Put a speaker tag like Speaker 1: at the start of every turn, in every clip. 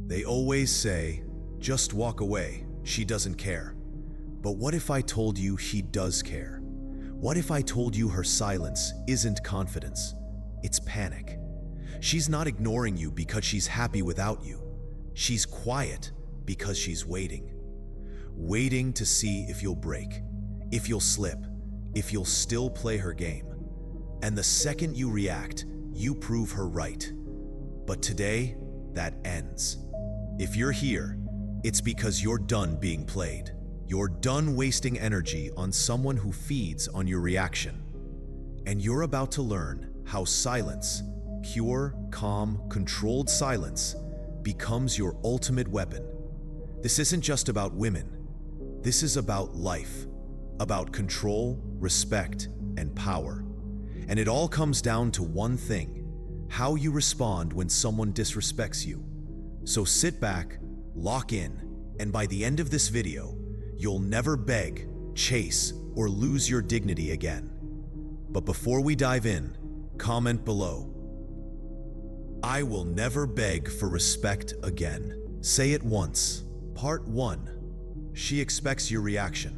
Speaker 1: They always say, just walk away, she doesn't care. But what if I told you he does care? What if I told you her silence isn't confidence, it's panic? She's not ignoring you because she's happy without you. She's quiet because she's waiting. Waiting to see if you'll break, if you'll slip, if you'll still play her game. And the second you react, you prove her right. But today, that ends. If you're here, it's because you're done being played. You're done wasting energy on someone who feeds on your reaction. And you're about to learn how silence, pure, calm, controlled silence, becomes your ultimate weapon. This isn't just about women. This is about life, about control, respect, and power. And it all comes down to one thing: how you respond when someone disrespects you. So sit back, lock in, and by the end of this video, you'll never beg, chase, or lose your dignity again. But before we dive in, comment below: I will never beg for respect again. Say it once. Part 1. She expects your reaction.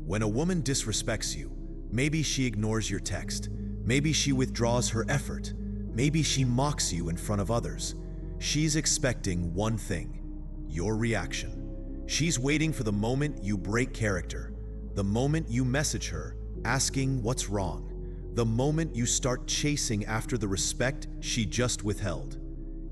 Speaker 1: When a woman disrespects you, maybe she ignores your text, maybe she withdraws her effort, maybe she mocks you in front of others. She's expecting one thing: your reaction. She's waiting for the moment you break character, the moment you message her asking what's wrong, the moment you start chasing after the respect she just withheld.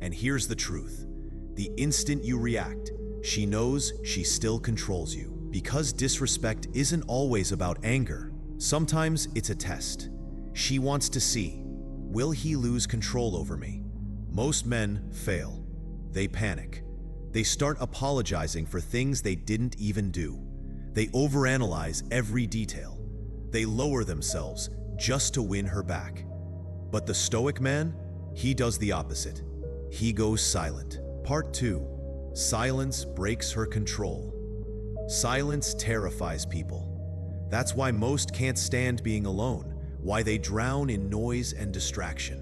Speaker 1: And here's the truth: the instant you react, she knows she still controls you. Because disrespect isn't always about anger. Sometimes it's a test. She wants to see, will he lose control over me? Most men fail. They panic. They start apologizing for things they didn't even do. They overanalyze every detail. They lower themselves just to win her back. But the Stoic man, he does the opposite. He goes silent. Part 2. Silence breaks her control. Silence terrifies people. That's why most can't stand being alone, why they drown in noise and distraction.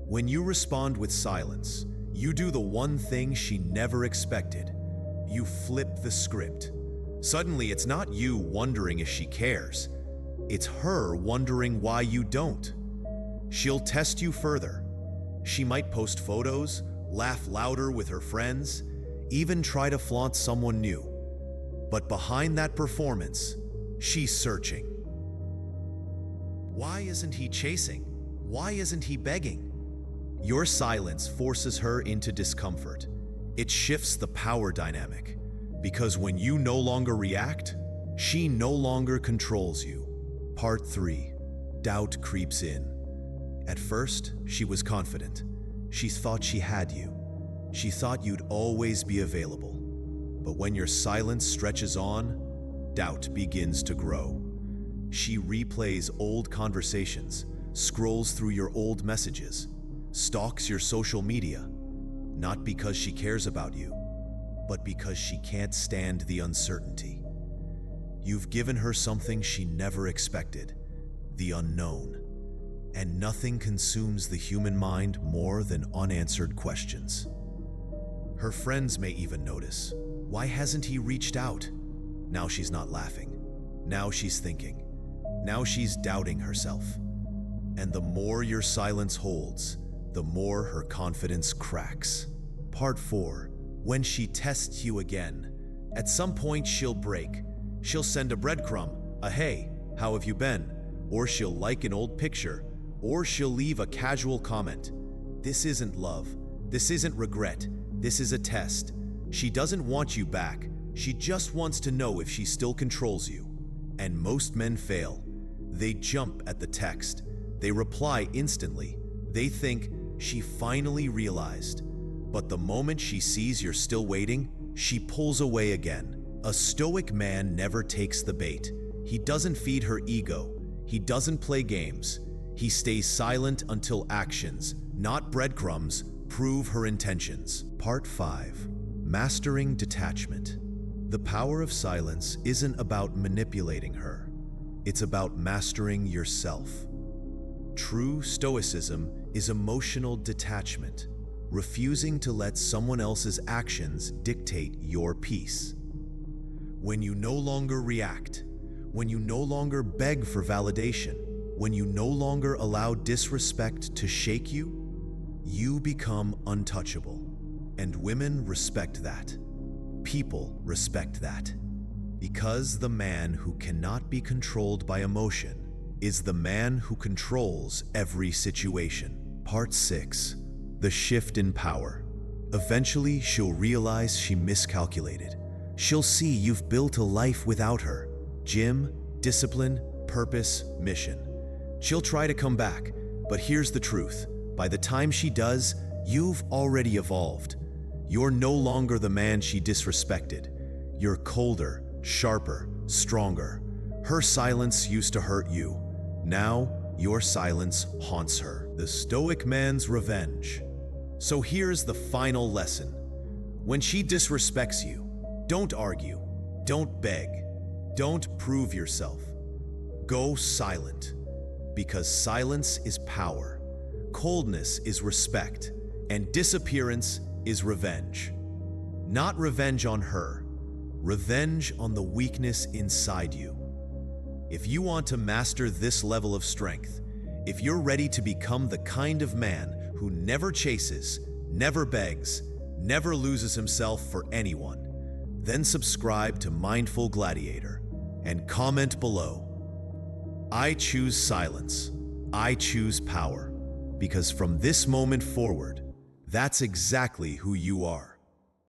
Speaker 1: When you respond with silence, you do the one thing she never expected. You flip the script. Suddenly, it's not you wondering if she cares. It's her wondering why you don't. She'll test you further. She might post photos, laugh louder with her friends, even try to flaunt someone new. But behind that performance, she's searching. Why isn't he chasing? Why isn't he begging? Your silence forces her into discomfort. It shifts the power dynamic. Because when you no longer react, she no longer controls you. Part 3. Doubt creeps in. At first, she was confident. She thought she had you. She thought you'd always be available. But when your silence stretches on, doubt begins to grow. She replays old conversations, scrolls through your old messages, stalks your social media, not because she cares about you, but because she can't stand the uncertainty. You've given her something she never expected, the unknown. And nothing consumes the human mind more than unanswered questions. Her friends may even notice. Why hasn't he reached out? Now she's not laughing. Now she's thinking. Now she's doubting herself. And the more your silence holds, the more her confidence cracks. Part 4. When she tests you again. At some point she'll break. She'll send a breadcrumb, a "Hey, how have you been?" Or she'll like an old picture. Or she'll leave a casual comment. This isn't love. This isn't regret. This is a test. She doesn't want you back. She just wants to know if she still controls you. And most men fail. They jump at the text. They reply instantly. They think, she finally realized. But the moment she sees you're still waiting, she pulls away again. A Stoic man never takes the bait. He doesn't feed her ego. He doesn't play games. He stays silent until actions, not breadcrumbs, prove her intentions. Part 5. Mastering detachment. The power of silence isn't about manipulating her. It's about mastering yourself. True Stoicism is emotional detachment. refusing to let someone else's actions dictate your peace. When you no longer react, when you no longer beg for validation, when you no longer allow disrespect to shake you, you become untouchable. And women respect that. People respect that. Because the man who cannot be controlled by emotion is the man who controls every situation. Part 6. The shift in power. Eventually, she'll realize she miscalculated. She'll see you've built a life without her. Gym, discipline, purpose, mission. She'll try to come back, but here's the truth. By the time she does, you've already evolved. You're no longer the man she disrespected. You're colder, sharper, stronger. Her silence used to hurt you. Now, your silence haunts her. The Stoic man's revenge. So here's the final lesson. When she disrespects you, don't argue, don't beg, don't prove yourself. Go silent, because silence is power, coldness is respect, and disappearance is revenge. Not revenge on her, revenge on the weakness inside you. If you want to master this level of strength, if you're ready to become the kind of man who never chases, never begs, never loses himself for anyone, then subscribe to Mindful Gladiator and comment below. I choose silence. I choose power. Because from this moment forward, that's exactly who you are.